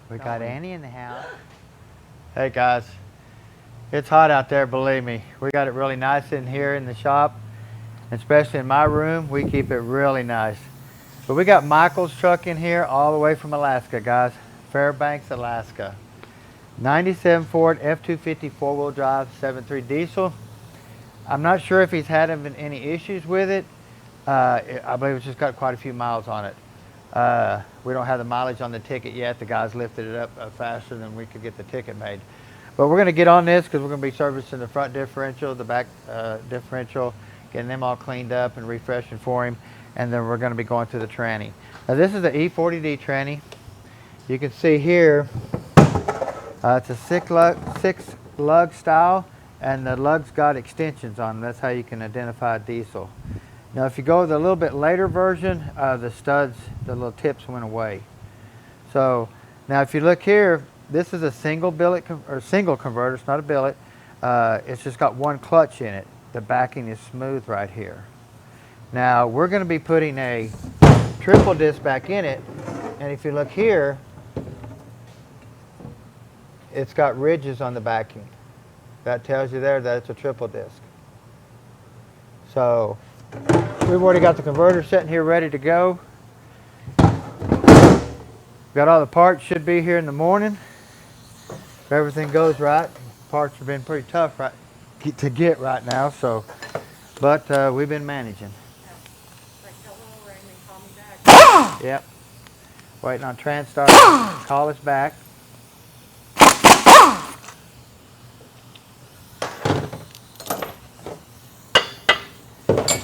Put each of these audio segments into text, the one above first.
We got Annie in the house. Hey guys, it's hot out there, believe me. We got it really nice in here in the shop, especially in my room. We keep it really nice. But we got Michael's truck in here all the way from Alaska, guys. Fairbanks, Alaska. 97 Ford F-250 four-wheel drive 7.3 diesel. I'm not sure if he's had any issues with it. I believe it's just got quite a few miles on it. We don't have the mileage on the ticket yet. The guys lifted it up faster than we could get the ticket made. But we're going to get on this because we're going to be servicing the front differential, the back differential, getting them all cleaned up and refreshing for him. And then we're going to be going through the tranny. Now this is the E40D tranny. You can see here, it's a six lug style, and the lugs got extensions on them. That's how you can identify a diesel. Now if you go with a little bit later version, the studs, the little tips went away. So now if you look here, this is a single billet or single converter. It's not a billet. It's just got one clutch in it. The backing is smooth right here. Now we're going to be putting a triple disc back in it, and if you look here, it's got ridges on the backing. That tells you there that it's a triple disc. So we've already got the converter sitting here ready to go. Got all the parts, should be here in the morning. If everything goes right. Parts have been pretty tough to get right now, so, but we've been managing. Yep. Waiting on Transtar to call us back.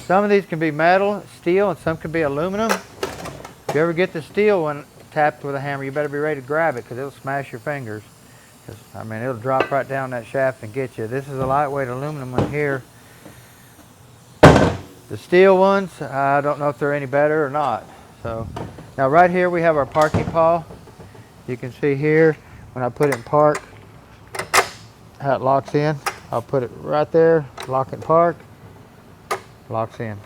Some of these can be metal, steel, and some can be aluminum. If you ever get the steel one tapped with a hammer, you better be ready to grab it because it'll smash your fingers. I mean, it'll drop right down that shaft and get you. This is a lightweight aluminum one here. The steel ones, I don't know if they're any better or not. So now right here we have our parking pawl. You can see here when I put it in park how it locks in. I'll put it right there, lock and park, locks in.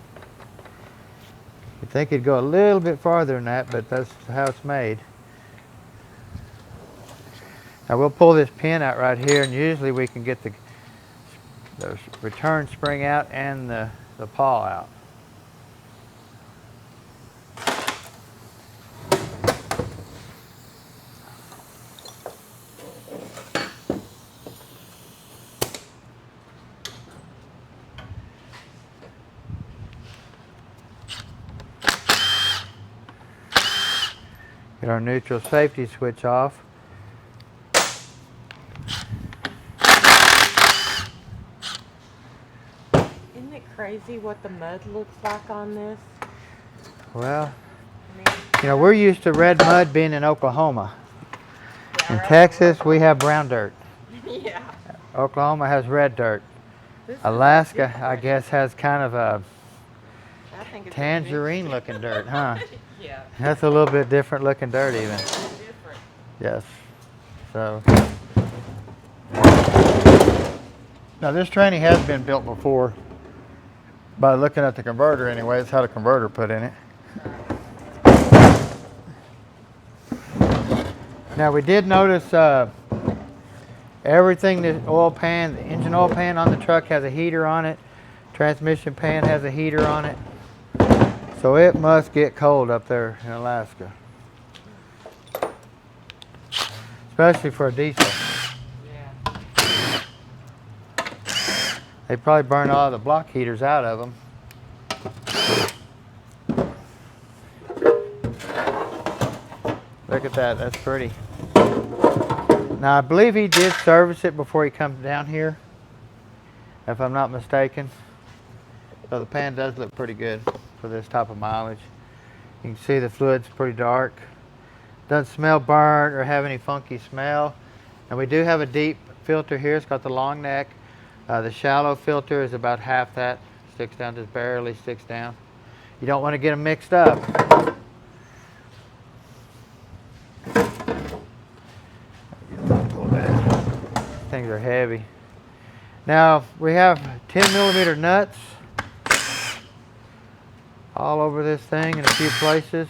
You'd think it'd go a little bit farther than that, but that's how it's made. Now we'll pull this pin out right here, and usually we can get the return spring out and the pawl out. Get our neutral safety switch off. Isn't it crazy what the mud looks like on this? Well, you know, we're used to red mud being in Oklahoma. In Texas, we have brown dirt. Yeah. Oklahoma has red dirt. Alaska, I guess, has kind of a tangerine looking dirt, huh? Yeah. That's a little bit different looking dirt even. Different. Yes. So. Now this tranny has been built before. By looking at the converter anyway, it's how the converter put in it. Now we did notice everything, the oil pan, the engine oil pan on the truck has a heater on it. Transmission pan has a heater on it. So it must get cold up there in Alaska. Especially for a diesel. Yeah. They probably burn all the block heaters out of them. Look at that, that's pretty. Now I believe he did service it before he comes down here, if I'm not mistaken. So the pan does look pretty good for this type of mileage. You can see the fluid's pretty dark. Doesn't smell burnt or have any funky smell. And we do have a deep filter here. It's got the long neck. The shallow filter is about half that. Sticks down, just barely sticks down. You don't want to get them mixed up. Things are heavy. Now we have 10mm nuts all over this thing in a few places.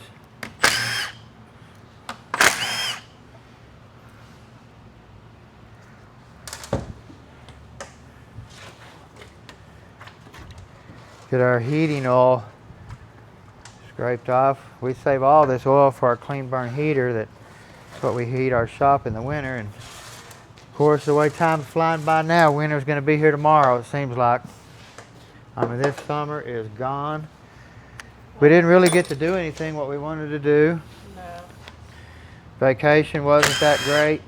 Get our heating oil scraped off. We save all this oil for our clean burn heater. That's what we heat our shop in the winter. And of course, the way time's flying by now, winter's going to be here tomorrow, it seems like. I mean, this summer is gone. We didn't really get to do anything what we wanted to do. No. Vacation wasn't that great.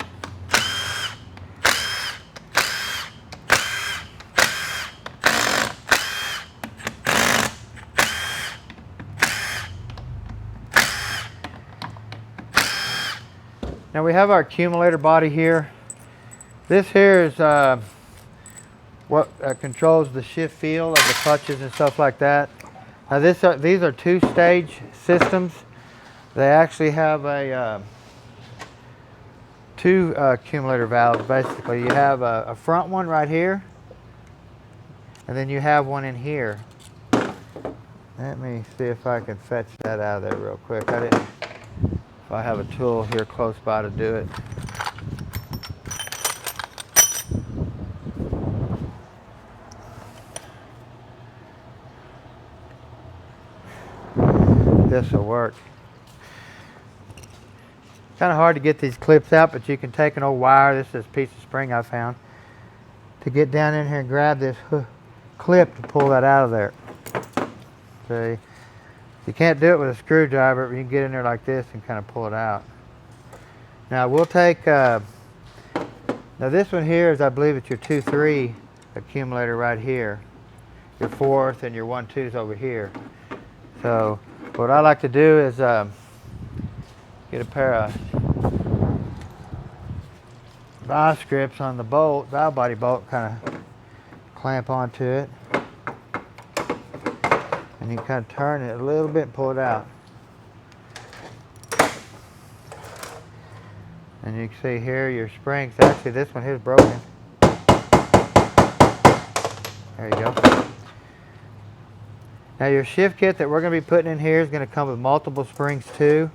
Now we have our accumulator body here. This here is what controls the shift feel of the clutches and stuff like that. Now these are two-stage systems. They actually have a two accumulator valves basically. You have a front one right here, and then you have one in here. Let me see if I can fetch that out of there real quick. If I have a tool here close by to do it. This will work. Kind of hard to get these clips out, but you can take an old wire. This is a piece of spring I found. To get down in here and grab this clip to pull that out of there. See? You can't do it with a screwdriver, but you can get in there like this and kind of pull it out. Now we'll take, now this one here is, I believe it's your 2-3 accumulator right here. Your 4th and your 1-2s over here. So what I like to do is get a pair of valve strips on the bolt, valve body bolt, kind of clamp onto it. And you kind of turn it a little bit and pull it out. And you can see here your springs. Actually, this one here is broken. There you go. Now your shift kit that we're going to be putting in here is going to come with multiple springs too.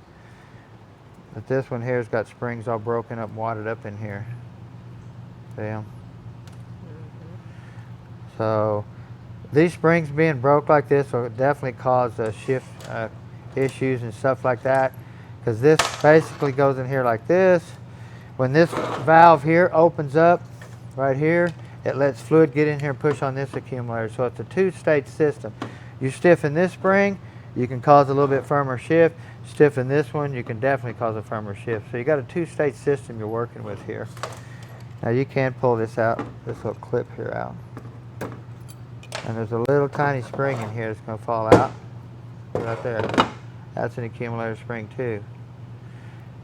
But this one here has got springs all broken up, wadded up in here. See them? So these springs being broke like this will definitely cause shift issues and stuff like that, because this basically goes in here like this. When this valve here opens up right here, it lets fluid get in here and push on this accumulator. So it's a two-stage system. You stiffen this spring, you can cause a little bit firmer shift. Stiffen this one, you can definitely cause a firmer shift. So you got a two-stage system you're working with here. Now you can pull this out, this little clip here out. And there's a little tiny spring in here that's going to fall out. Right there. That's an accumulator spring too.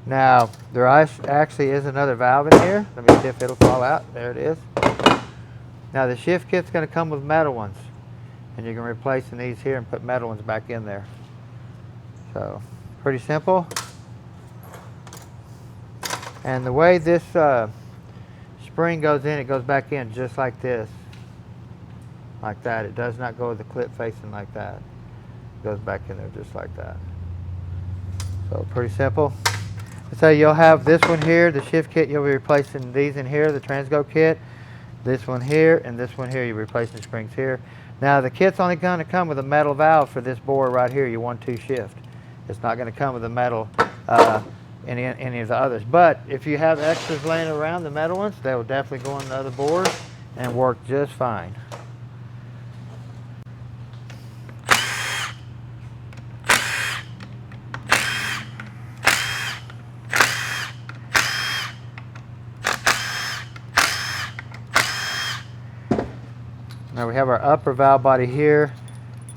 Now, there actually is another valve in here. Let me see if it'll fall out. There it is. Now the shift kit's going to come with metal ones. And you can replace these here and put metal ones back in there. So, pretty simple. And the way this spring goes in, it goes back in just like this. Like that. It does not go with the clip facing like that. It goes back in there just like that. So pretty simple. So you'll have this one here, the shift kit, you'll be replacing these in here, the transgo kit. This one here and this one here, you're replacing the springs here. Now the kit's only going to come with a metal valve for this bore right here, your 1-2 shift. It's not going to come with a metal any of the others. But if you have extras laying around, the metal ones, they will definitely go on the other board and work just fine. Now we have our upper valve body here.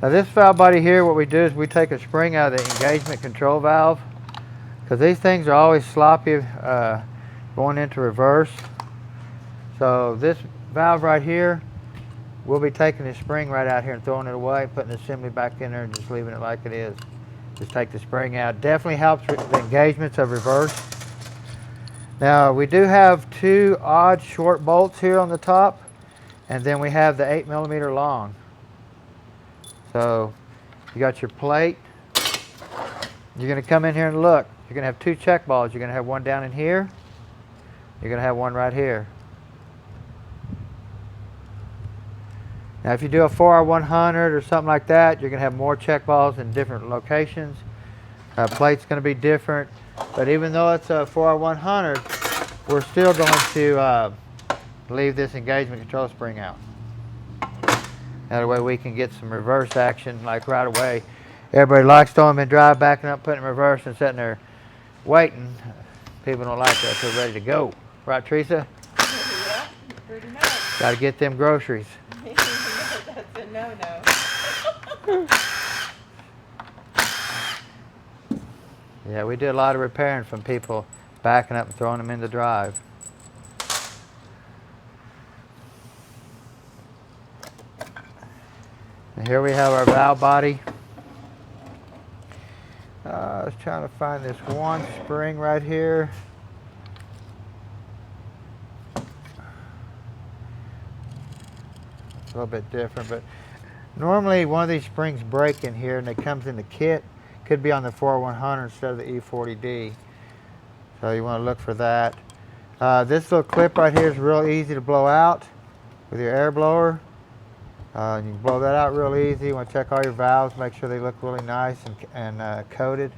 Now this valve body here, what we do is we take a spring out of the engagement control valve, because these things are always sloppy going into reverse. So this valve right here, we'll be taking the spring right out here and throwing it away, putting the assembly back in there and just leaving it like it is. Just take the spring out. Definitely helps with the engagements of reverse. Now we do have two odd short bolts here on the top. And then we have the 8mm long. So you got your plate. You're going to come in here and look. You're going to have two check balls. You're going to have one down in here. You're going to have one right here. Now if you do a 4R100 or something like that, you're going to have more check balls in different locations. Plate's going to be different. But even though it's a 4R100, we're still going to leave this engagement control spring out. That way we can get some reverse action like right away. Everybody likes throwing them in drive, backing up, putting them in reverse and sitting there waiting. People don't like that, so they're ready to go. Right, Teresa? Yeah, pretty much. Got to get them groceries. That's a no-no. Yeah, we did a lot of repairing from people backing up and throwing them in the drive. And here we have our valve body. I was trying to find this one spring right here. It's a little bit different, but normally one of these springs break in here and it comes in the kit. Could be on the 4R100 instead of the E40D. So you want to look for that. This little clip right here is real easy to blow out with your air blower. You can blow that out real easy. You want to check all your valves, make sure they look really nice and coated.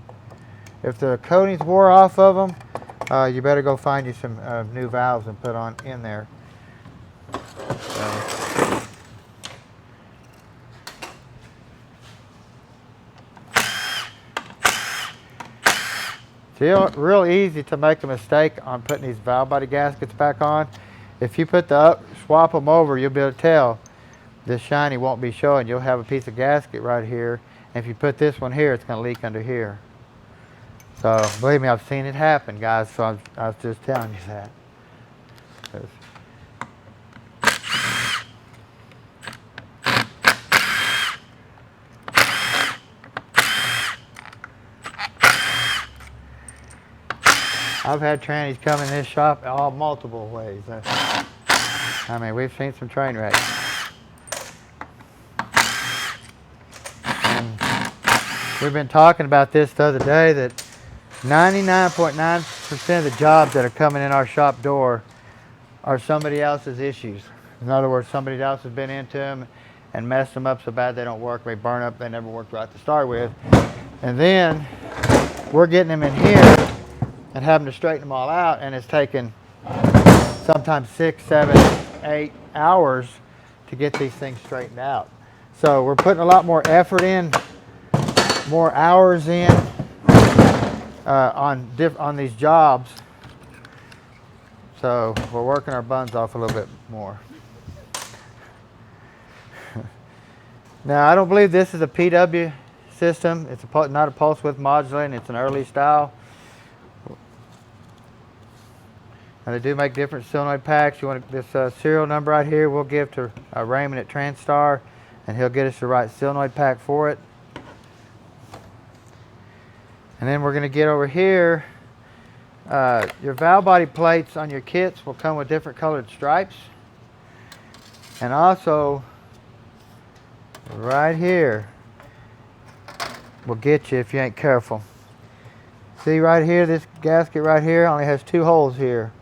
If the coatings wore off of them, you better go find you some new valves and put on in there. It's real easy to make a mistake on putting these valve body gaskets back on. If you put swap them over, you'll be able to tell. This shiny won't be showing. You'll have a piece of gasket right here. And if you put this one here, it's going to leak under here. So believe me, I've seen it happen, guys. So I was just telling you that. I've had trannies come in this shop all multiple ways. I mean, we've seen some train wrecks. And we've been talking about this the other day, that 99.9% of the jobs that are coming in our shop door are somebody else's issues. In other words, somebody else has been into them and messed them up so bad they don't work, they burn up, they never worked right to start with. And then we're getting them in here and having to straighten them all out, and it's taken sometimes 6, 7, 8 hours to get these things straightened out. So we're putting a lot more effort in, more hours in on these jobs. So we're working our buns off a little bit more. Now I don't believe this is a PW system. It's not a pulse width modulating. It's an early style. And they do make different solenoid packs. You want this serial number right here, we'll give to Raymond at Transtar, and he'll get us the right solenoid pack for it. And then we're going to get over here. Your valve body plates on your kits will come with different colored stripes. And also, right here, will get you if you ain't careful. See right here, this gasket right here only has 2 holes here.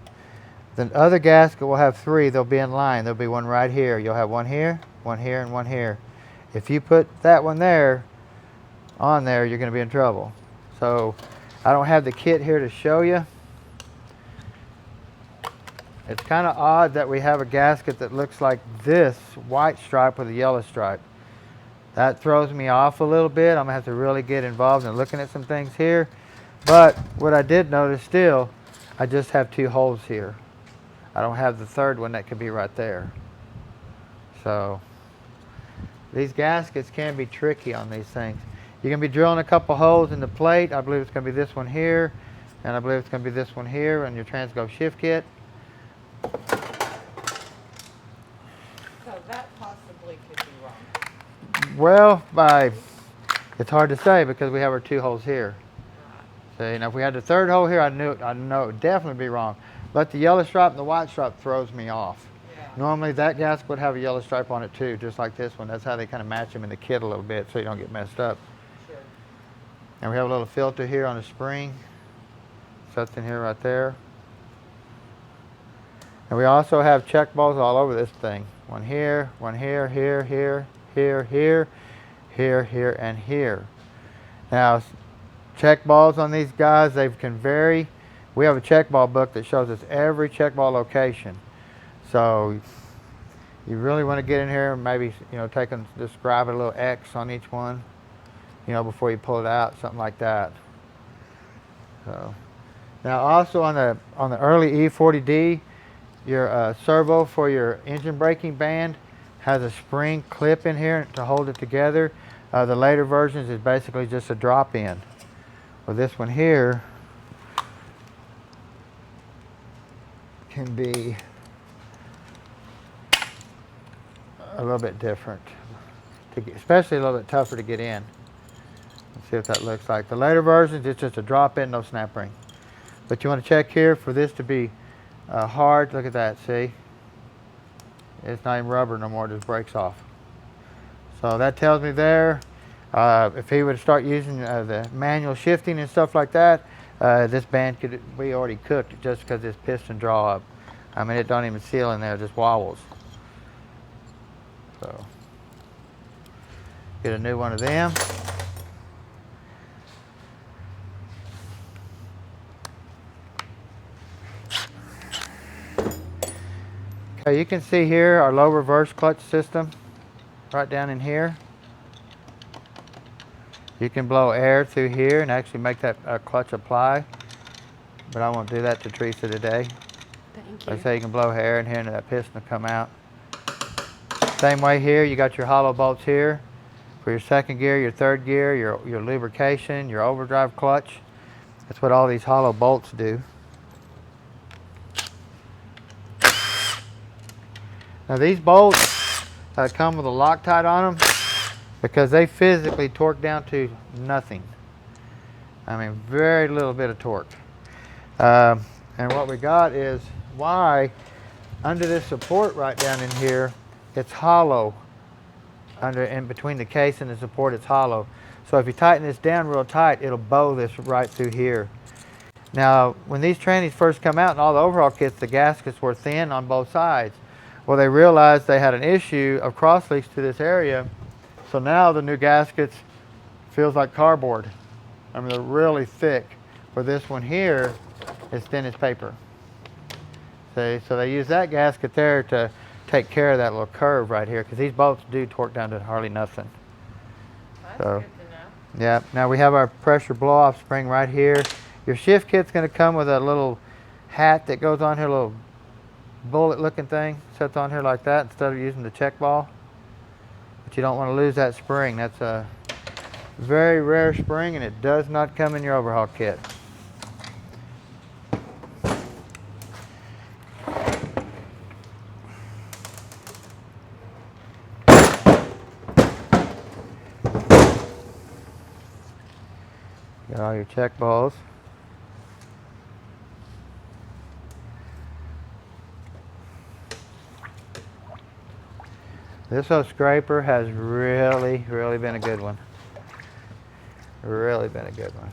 The other gasket will have 3. They'll be in line. There'll be one right here. You'll have one here, and one here. If you put that one there on there, you're going to be in trouble. So I don't have the kit here to show you. It's kind of odd that we have a gasket that looks like this white stripe with a yellow stripe. That throws me off a little bit. I'm going to have to really get involved in looking at some things here. But what I did notice still, I just have 2 holes here. I don't have the third one that could be right there. So these gaskets can be tricky on these things. You're going to be drilling a couple holes in the plate. I believe it's going to be this one here, and I believe it's going to be this one here on your Transgo shift kit. So that possibly could be wrong. Well, it's hard to say because we have our 2 holes here. So, you know, if we had the third hole here, I know it would definitely be wrong. But the yellow stripe and the white stripe throws me off. Yeah. Normally that gasket would have a yellow stripe on it too, just like this one. That's how they kind of match them in the kit a little bit so you don't get messed up. Sure. And we have a little filter here on the spring. Sets in here right there. And we also have check balls all over this thing. One here, here, here, here, here, here, here, and here. Now, check balls on these guys, they can vary. We have a check ball book that shows us every check ball location. So you really want to get in here and maybe, just grab a little X on each one, before you pull it out, something like that. So now also on the early E40D, your servo for your engine braking band has a spring clip in here to hold it together. The later versions is basically just a drop in. Well, this one here can be a little bit different, especially a little bit tougher to get in. Let's see what that looks like. The later versions, it's just a drop in, no snap ring. But you want to check here for this to be hard. Look at that, see? It's not even rubber no more, it just breaks off. So that tells me there, if he would start using the manual shifting and stuff like that, this band could be already cooked just because this piston draw up. I mean, it don't even seal in there, it just wobbles. So, get a new one of them. Okay, you can see here our low reverse clutch system right down in here. You can blow air through here and actually make that clutch apply, but I won't do that to Teresa today. Thank you. I say you can blow air in here and that piston will come out. Same way here, you got your hollow bolts here for your second gear, your third gear, your lubrication, your overdrive clutch. That's what all these hollow bolts do. Now these bolts come with a Loctite on them because they physically torque down to nothing. I mean, very little bit of torque. And what we got is why under this support right down in here, it's hollow. In between the case and the support, it's hollow. So if you tighten this down real tight, it'll bow this right through here. Now, when these trannies first come out in all the overhaul kits, the gaskets were thin on both sides. Well, they realized they had an issue of cross leaks to this area. So now the new gaskets feels like cardboard. I mean, they're really thick. For this one here, it's thin as paper. See, so they use that gasket there to take care of that little curve right here, because these bolts do torque down to hardly nothing. That's So, good to know. yeah. Now we have our pressure blow-off spring right here. Your shift kit's going to come with a little hat that goes on here, a little bullet-looking thing, sets on here like that instead of using the check ball. But you don't want to lose that spring. That's a very rare spring, and it does not come in your overhaul kit. Got all your check balls. This old scraper has really been a good one. Really been a good one.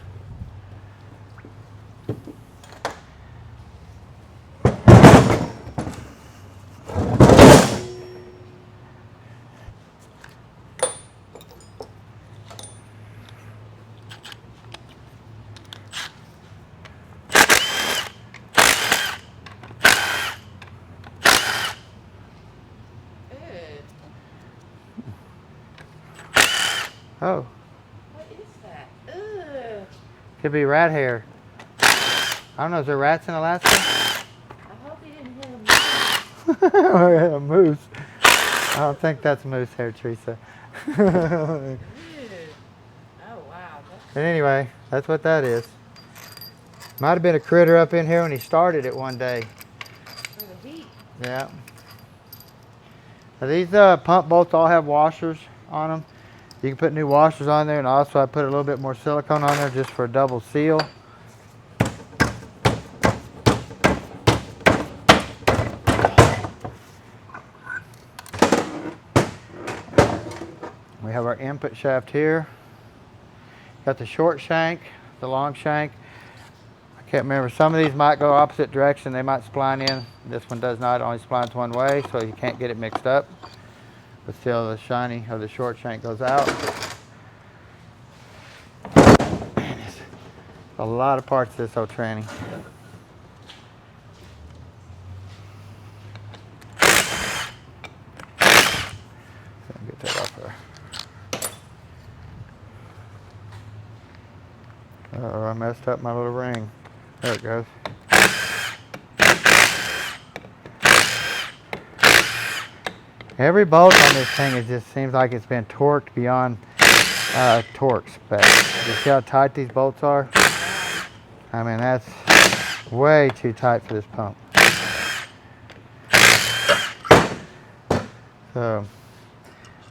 Oh, What is that? Ugh. could be rat hair. I don't know, is there rats in Alaska? I hope you didn't hit a mouse. A moose. I don't think that's moose hair, Teresa. Ew. Oh, wow. But anyway, that's what that is. Might have been a critter up in here when he started it one day. For the heat. Yeah. Now these pump bolts all have washers on them. You can put new washers on there, and also I put a little bit more silicone on there just for a double seal. We have our input shaft here. Got the short shank, the long shank. I Can't remember. Some of these might go opposite direction. They might spline in. This one does not. It only splines one way, so you can't get it mixed up. But still, the shiny or the short shank goes out. Man, it's a lot of parts of this old tranny. Get that off there. Uh-oh, I messed up my little ring. There it goes. Every bolt on this thing, it just seems like it's been torqued beyond torque spec. You see how tight these bolts are? I mean, that's way too tight for this pump. So,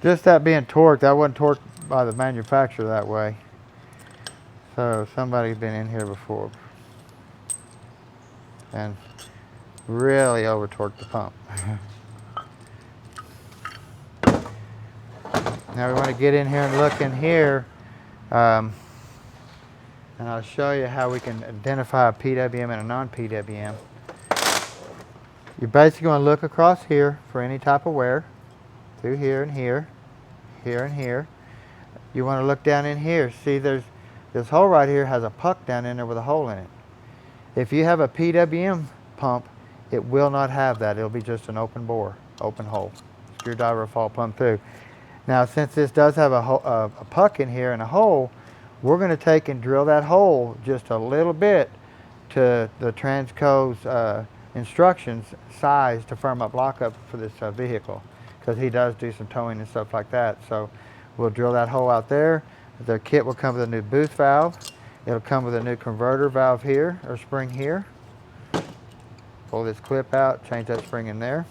just that being torqued, that wasn't torqued by the manufacturer that way. So, somebody's been in here before and really over torqued the pump. Now we want to get in here and look in here, and I'll show you how we can identify a PWM and a non-PWM. You're basically going to look across here for any type of wear, through here and here, here and here. You want to look down in here. See, there's this hole right here has a puck down in there with a hole in it. If you have a PWM pump, it will not have that. It'll be just an open bore, open hole. Screwdriver will fall plumb through. Now, since this does have a puck in here and a hole, we're going to take and drill that hole just a little bit to the Transco's instructions size to firm up lockup for this vehicle, because he does do some towing and stuff like that. So we'll drill that hole out there. The kit will come with a new boost valve. It'll come with a new converter valve here, or spring here. Pull this clip out, change that spring in there.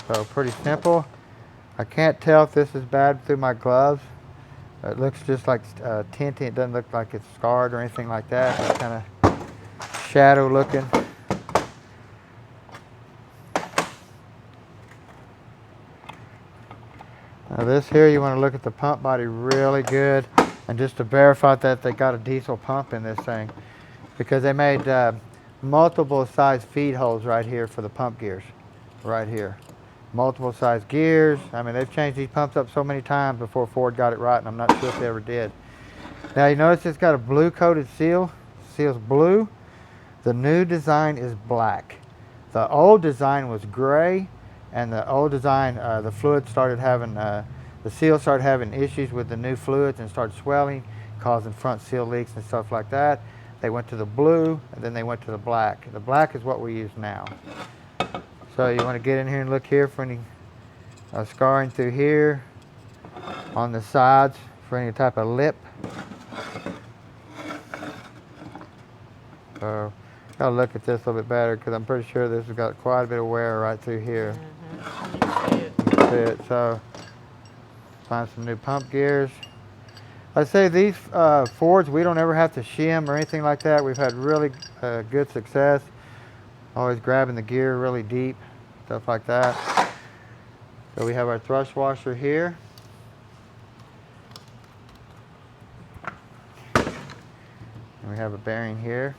So pretty simple. I can't tell if this is bad through my gloves. It looks just like tinting. It doesn't look like it's scarred or anything like that. It's kind of shadow looking. Now this here, you want to look at the pump body really good, and just to verify that they got a diesel pump in this thing, because they made multiple size feed holes right here for the pump gears, right here. Multiple size gears. I mean, they've changed these pumps up so many times before Ford got it right, and I'm not sure if they ever did. Now you notice it's got a blue coated seal. Seal's blue. The new design is black. The old design was gray, and the old design, the fluid started having, the seal started having issues with the new fluids and started swelling, causing front seal leaks and stuff like that. They went to the blue, and then they went to the black. The black is what we use now. So you want to get in here and look here for any scarring through here, on the sides for any type of lip. So gotta look at this a little bit better, because I'm pretty sure this has got quite a bit of wear right through here. Mm-hmm. You can see it. So find some new pump gears. I say these Fords, we don't ever have to shim or anything like that. We've had really good success. Always grabbing the gear really deep, stuff like that. So we have our thrust washer here. And we have a bearing here.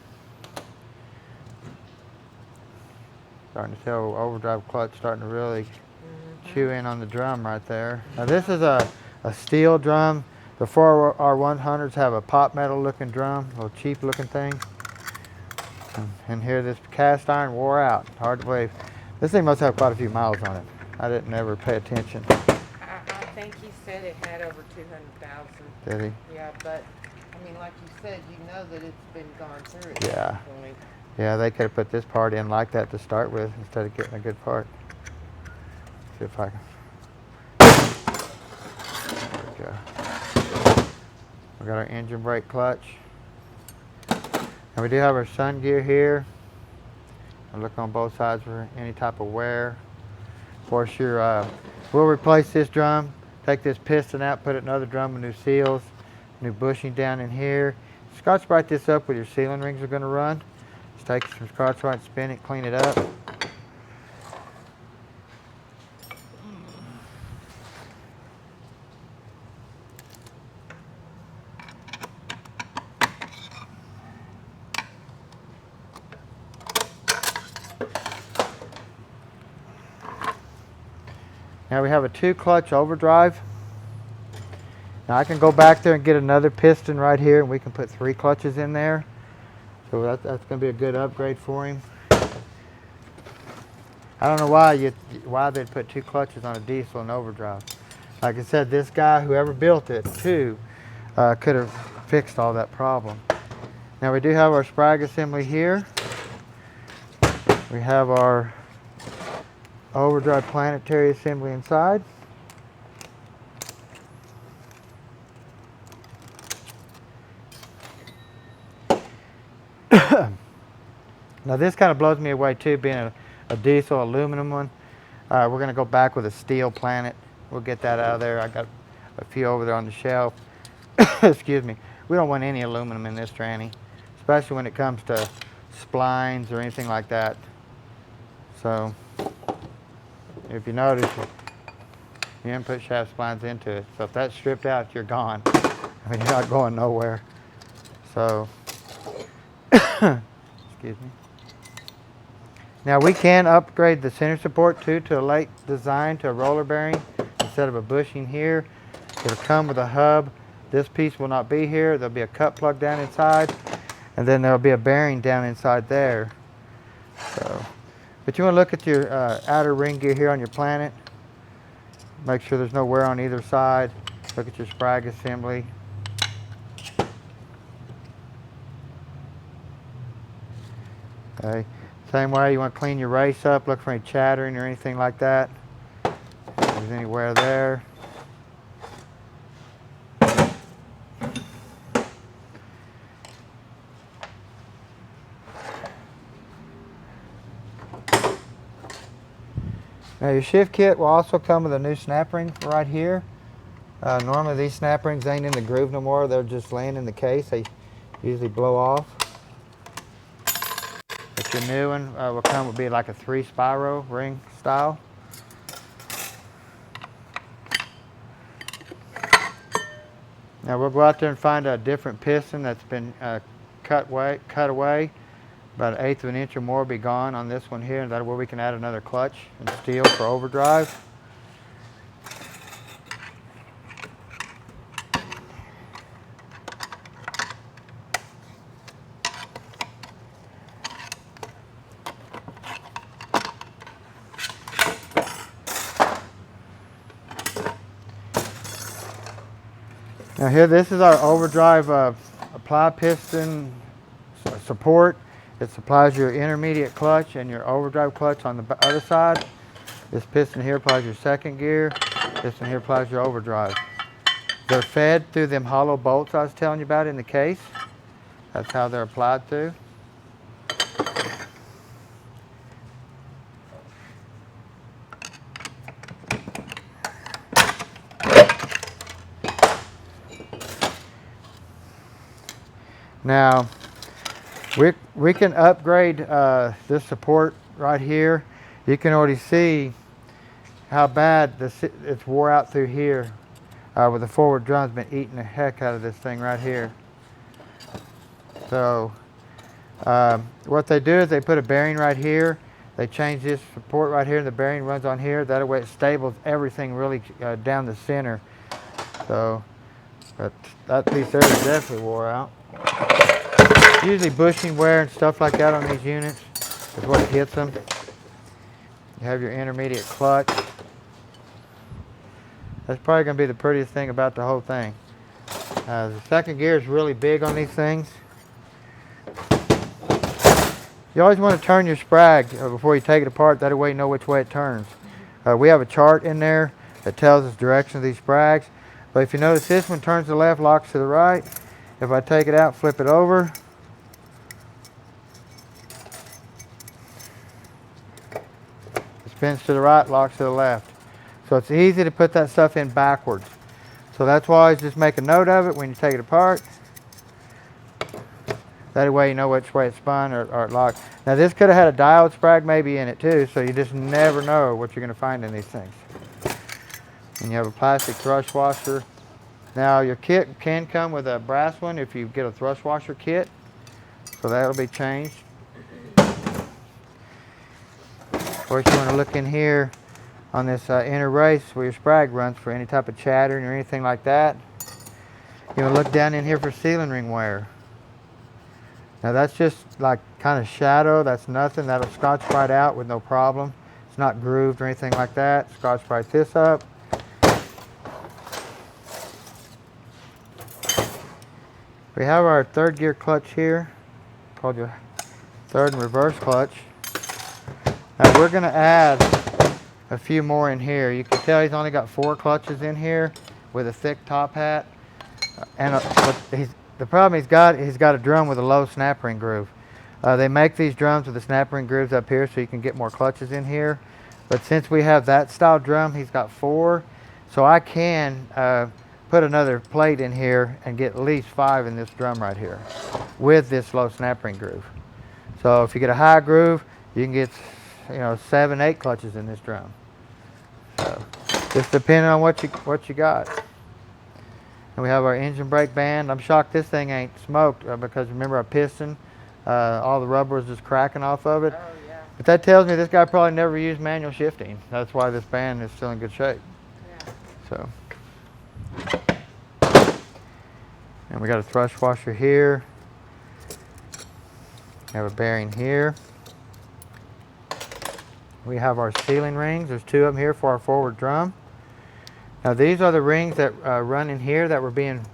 Starting to tell overdrive clutch starting to really chew in on the drum right there. Now this is a steel drum. The 4R100s have a pot metal looking drum, a little cheap looking thing. And here this cast iron wore out. Hard to believe. This thing must have quite a few miles on it. I didn't ever pay attention. I think he said it had over 200,000. Did he? Yeah, but I mean, like you said, you know that it's been gone through at Yeah. this point. Yeah, they could have put this part in like that to start with instead of getting a good part. See if I can. There we go. We got our engine brake clutch. And we do have our sun gear here. And look on both sides for any type of wear. Of course, we'll replace this drum, take this piston out, put it in another drum with new seals, new bushing down in here. Scotch brite this up with your sealing rings are going to run. Just take some Scotch brite, spin it, clean it up. Now we have a 2-clutch overdrive. Now I can go back there and get another piston right here, and we can put 3 clutches in there. So that's going to be a good upgrade for him. I don't know why they'd put 2 clutches on a diesel and overdrive. Like I said, this guy, whoever built it, too, could have fixed all that problem. Now we do have our sprag assembly here. We have our overdrive planetary assembly inside. Now this kind of blows me away too, being a diesel aluminum one. We're going to go back with a steel planet. We'll get that out of there. I got a few over there on the shelf. Excuse me. We don't want any aluminum in this tranny, especially when it comes to splines or anything like that. So if you notice, you didn't put shaft splines into it. So if that's stripped out, you're gone. I mean, you're not going nowhere. So, excuse me. Now we can upgrade the center support too to a late design to a roller bearing instead of a bushing here. It'll come with a hub. This piece will not be here. There'll be a cut plug down inside, and then there'll be a bearing down inside there. So, but you want to look at your outer ring gear here on your planet. Make sure there's no wear on either side. Look at your sprag assembly. Okay. Same way, you want to clean your race up, look for any chattering or anything like that. If there's any wear there. Now your shift kit will also come with a new snap ring right here. Normally these snap rings ain't in the groove no more, they're just laying in the case. They usually blow off. But your new one will be like a 3-spiral ring style. Now we'll go out there and find a different piston that's been cut away. About 1/8 of an inch or more will be gone on this one here, and that way we can add another clutch and steel for overdrive. Now here, this is our overdrive apply piston support. It supplies your intermediate clutch and your overdrive clutch on the other side. This piston here applies your second gear. This one here applies your overdrive. They're fed through them hollow bolts I was telling you about in the case. That's how they're applied to. Now, we can upgrade this support right here. You can already see how bad it's wore out through here with the forward drum's been eating the heck out of this thing right here. So what they do is they put a bearing right here. They change this support right here, and the bearing runs on here. That way it stables everything really down the center. So but that piece there is definitely wore out. Usually bushing wear and stuff like that on these units is what hits them. You have your intermediate clutch. That's probably going to be the prettiest thing about the whole thing. The second gear is really big on these things. You always want to turn your sprag before you take it apart. That way you know which way it turns. We have a chart in there that tells us direction of these sprags. But if you notice, this one turns to the left, locks to the right. If I take it out, flip it over, it spins to the right, locks to the left. So it's easy to put that stuff in backwards. So that's why I always just make a note of it when you take it apart. That way you know which way it spun or it locked. Now this could have had a diode sprag maybe in it too, so you just never know what you're going to find in these things. And you have a plastic thrust washer. Now your kit can come with a brass one if you get a thrust washer kit, so that'll be changed. course, you want to look in here on this inner race where your sprag runs for any type of chattering or anything like that. You want to look down in here for sealing ring wear. Now that's just like kind of shadow. That's nothing. That'll scotch right out with no problem. It's not grooved or anything like that. Scotch right this up. We have our third gear clutch here, called your third and reverse clutch. Now we're going to add a few more in here. You can tell he's only got 4 clutches in here with a thick top hat. And the problem he's got a drum with a low snap ring groove. They make these drums with the snap ring grooves up here so you can get more clutches in here. But since we have that style drum, he's got 4. So I can put another plate in here and get at least 5 in this drum right here with this low snap ring groove. So if you get a high groove, you can get 7, 8 clutches in this drum. So just depending on what you got. And we have our engine brake band. I'm shocked this thing ain't smoked because remember our piston, all the rubber was just cracking off of it. Oh, yeah. But that tells me this guy probably never used manual shifting. That's why this band is still in good shape. Yeah. So. And we got a thrust washer here. We have a bearing here. We have our sealing rings. There's 2 of them here for our forward drum. Now these are the rings that run in here that were being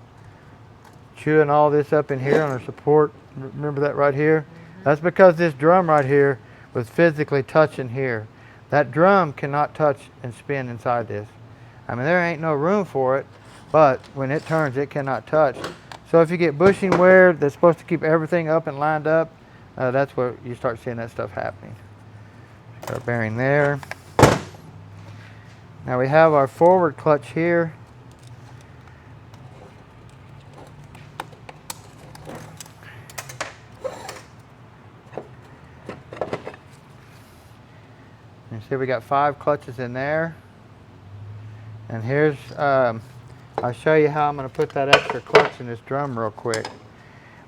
chewing all this up in here on our support. Remember that right here? Mm-hmm. That's because this drum right here was physically touching here. That drum cannot touch and spin inside this. I mean, there ain't no room for it, but when it turns, it cannot touch. So if you get bushing wear that's supposed to keep everything up and lined up, that's where you start seeing that stuff happening. Our bearing there. Now we have our forward clutch here. You see we got 5 clutches in there. And here's, I'll show you how I'm going to put that extra clutch in this drum real quick.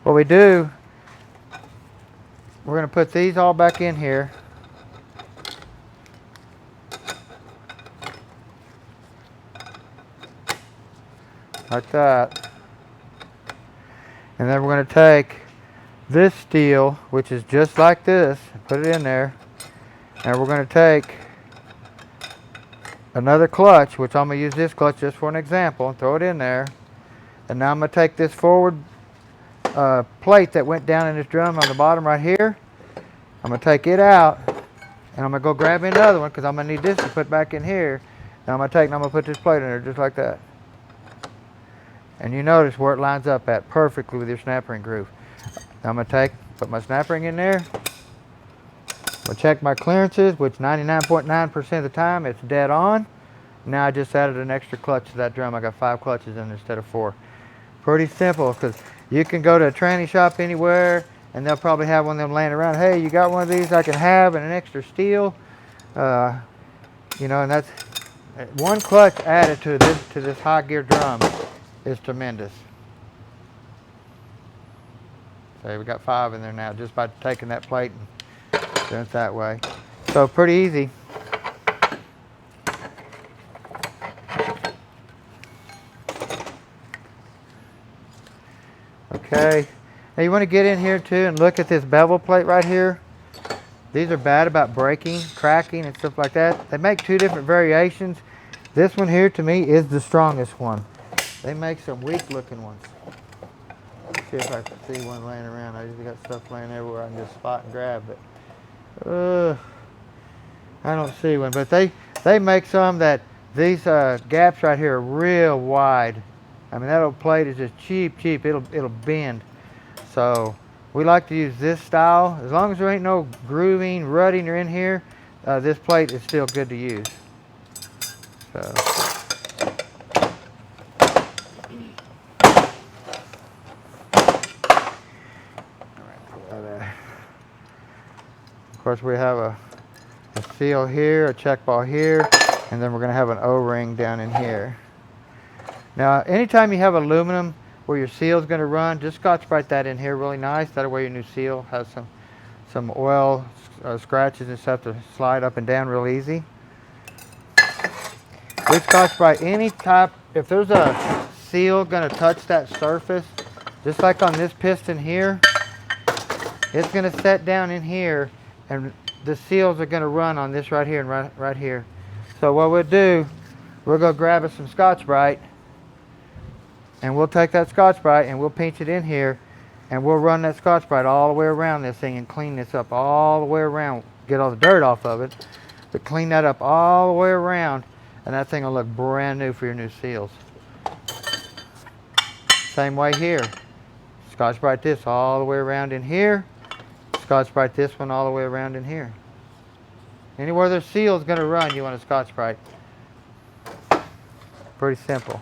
What we do, we're going to put these all back in here. Like that. And then we're going to take this steel, which is just like this, and put it in there. And we're going to take another clutch, which I'm going to use this clutch just for an example, and throw it in there. And now I'm going to take this forward plate that went down in this drum on the bottom right here. I'm going to take it out, and I'm going to go grab another one because I'm going to need this to put back in here. And I'm going to take and I'm going to put this plate in there just like that. And you notice where it lines up at perfectly with your snap ring groove. Now I'm going to put my snap ring in there. We'll check my clearances, which 99.9% of the time it's dead on. Now I just added an extra clutch to that drum. I got 5 clutches in instead of 4. Pretty simple, because you can go to a tranny shop anywhere and they'll probably have one of them laying around. Hey, you got one of these I can have and an extra steel? And that's one clutch added to this high gear drum is tremendous. So we got 5 in there now just by taking that plate and doing it that way. So pretty easy. Okay. Now you want to get in here too and look at this bevel plate right here. These are bad about breaking, cracking, and stuff like that. They make 2 different variations. This one here to me is the strongest one. They make some weak looking ones. Let's see if I can see one laying around. I usually got stuff laying everywhere I can just spot and grab, but I don't see one. But they make some that these gaps right here are real wide. I mean, that old plate is just cheap. It'll bend. So we like to use this style. As long as there ain't no grooving, rutting or in here, this plate is still good to use. So. Of course, we have a seal here, a check ball here, and then we're going to have an O-ring down in here. Now, anytime you have aluminum where your seal is going to run, just scotch brite that in here really nice. That way your new seal has some oil scratches and stuff to slide up and down real easy. With Scotch Brite, any type, if there's a seal gonna touch that surface, just like on this piston here, it's gonna set down in here and the seals are gonna run on this right here and right here. So what we'll do, we're gonna grab us some Scotch Brite and we'll take that Scotch Brite and we'll pinch it in here and we'll run that Scotch Brite all the way around this thing and clean this up all the way around. Get all the dirt off of it, but clean that up all the way around and that thing will look brand new for your new seals. Same way here. Scotch Brite this all the way around in here. Scotch Brite this one all the way around in here. Anywhere there's seals gonna run, you want a Scotch Brite. Pretty simple.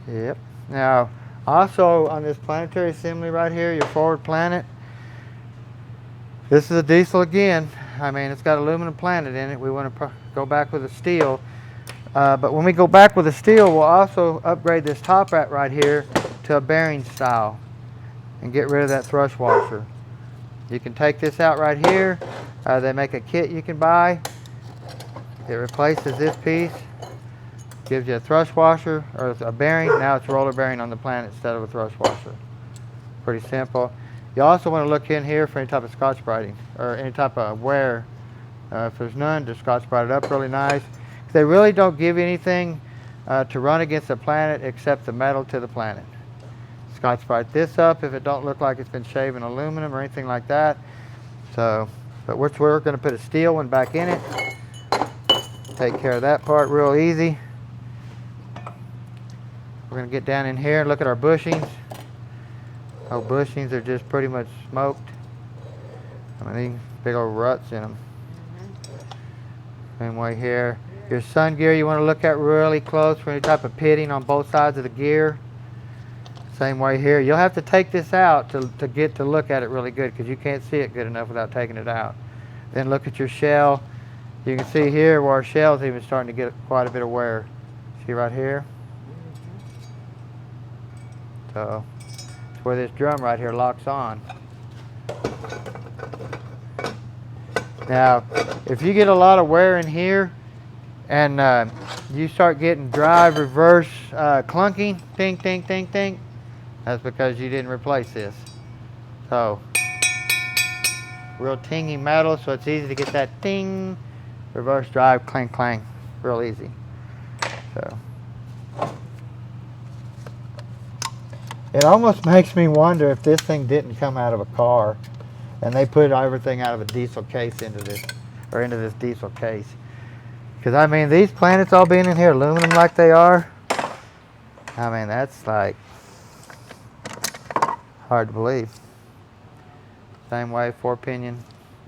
Yep. Now, also on this planetary assembly right here, your forward planet, this is a diesel again. I mean, it's got aluminum planet in it. We want to go back with a steel. But when we go back with a steel, we'll also upgrade this top rat right here to a bearing style and get rid of that thrush washer. You can take this out right here. They make a kit you can buy. It replaces this piece. Gives you a thrush washer or a bearing. Now it's roller bearing on the planet instead of a thrush washer. Pretty simple. You also want to look in here for any type of Scotch briting or any type of wear. If there's none, just Scotch brite it up really nice. They really don't give you anything to run against the planet except the metal to the planet. Scotch brite this up if it don't look like it's been shaved in aluminum or anything like that. So, but we're going to put a steel one back in it. Take care of that part real easy. We're going to get down in here and look at our bushings. Our bushings are just pretty much smoked. I mean, these big old ruts in them. Same way here. Your sun gear you want to look at really close for any type of pitting on both sides of the gear. Same way here. You'll have to take this out to get to look at it really good because you can't see it good enough without taking it out. Then look at your shell. You can see here where our shell's even starting to get quite a bit of wear. See right here? So it's where this drum right here locks on. Now, if you get a lot of wear in here and you start getting drive, reverse, clunking, ting, ting, ting, ting, that's because you didn't replace this. So, real tingy metal, so it's easy to get that ting, reverse drive, clang, clang, real easy. So, it almost makes me wonder if this thing didn't come out of a car and they put everything out of a diesel case into this diesel case. Because I mean, these planets all being in here aluminum like they are, I mean, that's like hard to believe. Same way, 4-pinion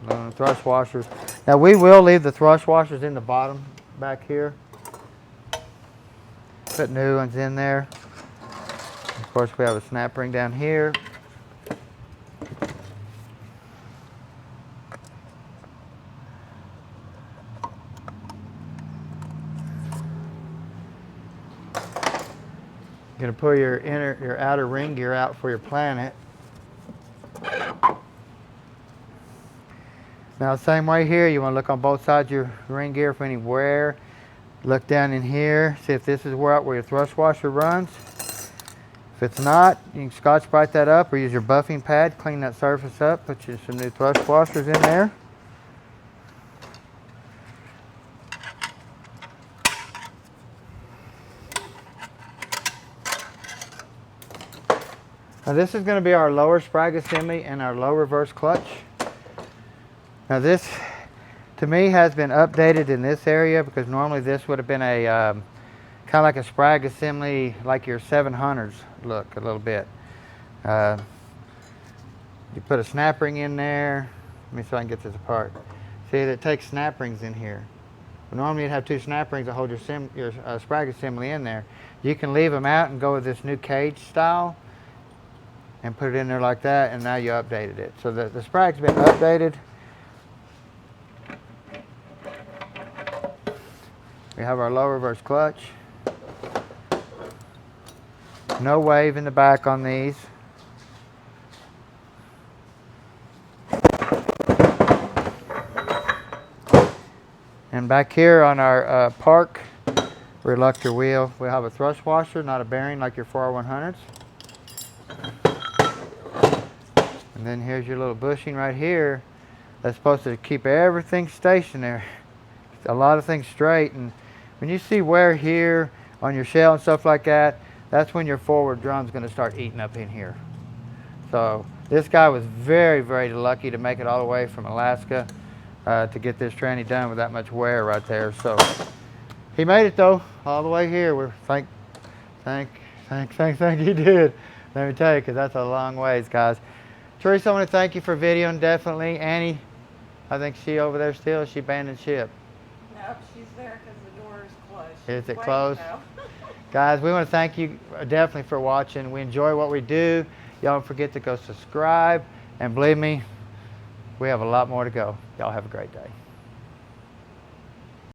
aluminum thrush washers. Now we will leave the thrush washers in the bottom back here. Put new ones in there. Of course, we have a snap ring down here. You're going to pull your outer ring gear out for your planet. Now, same way here, you want to look on both sides of your ring gear for any wear. Look down in here, see if this is where your thrush washer runs. If it's not, you can Scotch brite that up or use your buffing pad, clean that surface up, put you some new thrush washers in there. Now this is going to be our lower sprag assembly and our low reverse clutch. Now this, to me, has been updated in this area because normally this would have been a kind of like a sprag assembly like your 700s look a little bit. You put a snap ring in there. Let me see if I can get this apart. See, it takes snap rings in here. But normally you'd have 2 snap rings to hold your sprag assembly in there. You can leave them out and go with this new cage style and put it in there like that, and now you updated it. So the sprag's been updated. We have our low reverse clutch. No wave in the back on these. And back here on our park reluctor wheel, we have a thrust washer, not a bearing like your 4R100s. And then here's your little bushing right here. That's supposed to keep everything stationary. A lot of things straight. And when you see wear here on your shell and stuff like that, that's when your forward drum's going to start eating up in here. So this guy was very, very lucky to make it all the way from Alaska to get this tranny done with that much wear right there. So he made it though, all the way here. We're thank you did. Let me tell you, because that's a long ways, guys. Teresa, I want to thank you for videoing, definitely. Annie, I think she over there still, she abandoned ship. Nope, she's there because the door is closed. Is it closed? Guys, we want to thank you definitely for watching. We enjoy what we do. Y'all don't forget to go subscribe. And believe me, we have a lot more to go. Y'all have a great day.